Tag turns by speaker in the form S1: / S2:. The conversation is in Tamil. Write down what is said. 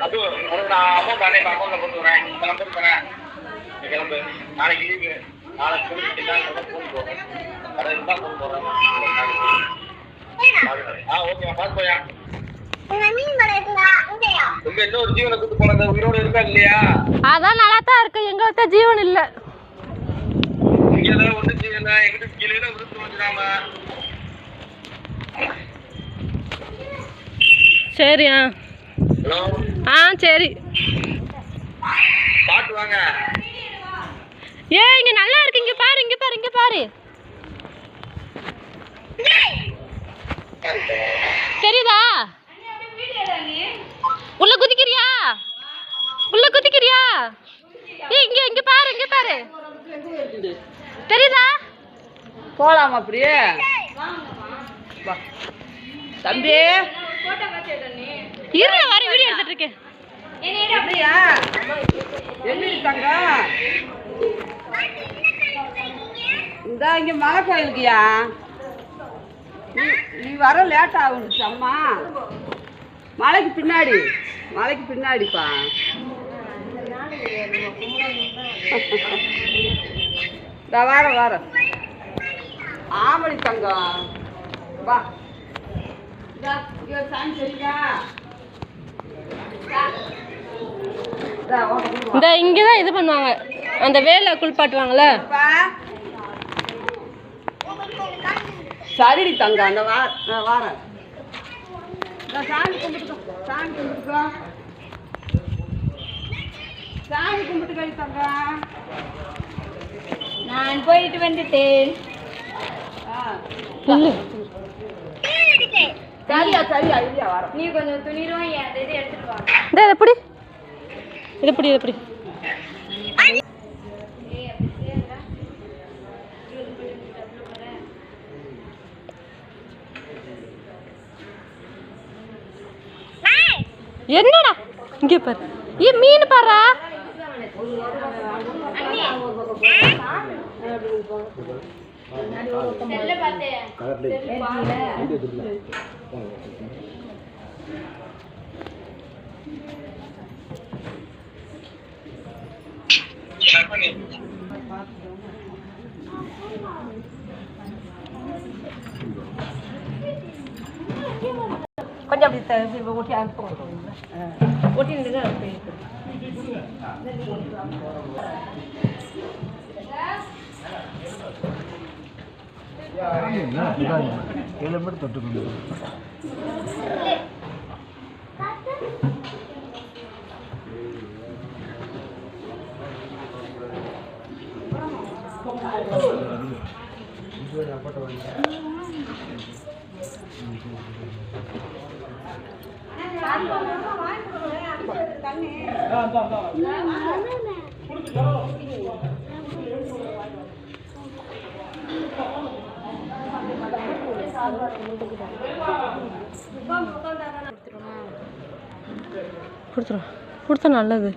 S1: அது உனக்கு நான் அமௌண்ட் அக்கௌண்ட்டில் கொண்டு வரேன். இந்த நம்பர் தரேன். கிளம்பு. நாளைக்கு லீவு. நாளைக்கு ஃபோன் போடுறேன். கடை இருந்தால் ஃபோன் போடுறேன். ஓகேவா? பார்த்து போயா. உங்க இன்னொரு ஜீவனை கூட்டு போன உயிரோட இருக்கா இல்லையா?
S2: அதான் நல்லா தான் இருக்கு. எங்கள்கிட்ட ஜீவன் இல்லை.
S1: இங்கெல்லாம் ஒன்றும் செய்யல. எங்கிட்ட கீழே விருத்து வந்துடாம.
S2: சரியா?
S1: ஹலோ.
S2: சரி.
S1: பார்த்து வாங்க.
S2: இங்க நல்லா இருக்கு. இங்க பாரு, இங்க பாரு, இங்க பாரு. தெரியுதா? உள்ள குதிக்கிறியா? உள்ள குதிக்கிறியா? இங்க இங்க பாரு, இங்க பாரு. தெரியுதா?
S3: போலாம் அப்படியே. தம்பி
S2: இரு, வர வீடியோ எடுத்துட்டு இருக்கேன்.
S3: அப்படியா? என்ன இருக்காங்க? இந்த இங்க மலை கோயிலுக்குயா. நீ வர லேட் ஆகுச்சு அம்மா. மலைக்கு பின்னாடிப்பா. வார ஆமடி தங்கம் வா. சாமி சரியா?
S2: இந்த இங்கதான் இது பண்ணுவாங்க, அந்த வேலை குளிப்பாட்டுவாங்கல்ல.
S3: சரிடி தங்க, அந்த வாரேன். சாமி கும்பிட்டு தங்க.
S4: நான் போயிட்டு வந்துட்டேன்.
S3: சரியா இல்லையா? வரோம்.
S4: நீ கொஞ்சம் துணிரும் இது எடுத்துட்டு வா.
S2: இது எப்படி என்னடா இங்க பாரு. மீன் பாரா. கொஞ்சம் அப்படி ஓட்டி ஓட்டி
S5: தொட்டு
S2: கொடுத்தா நல்லது.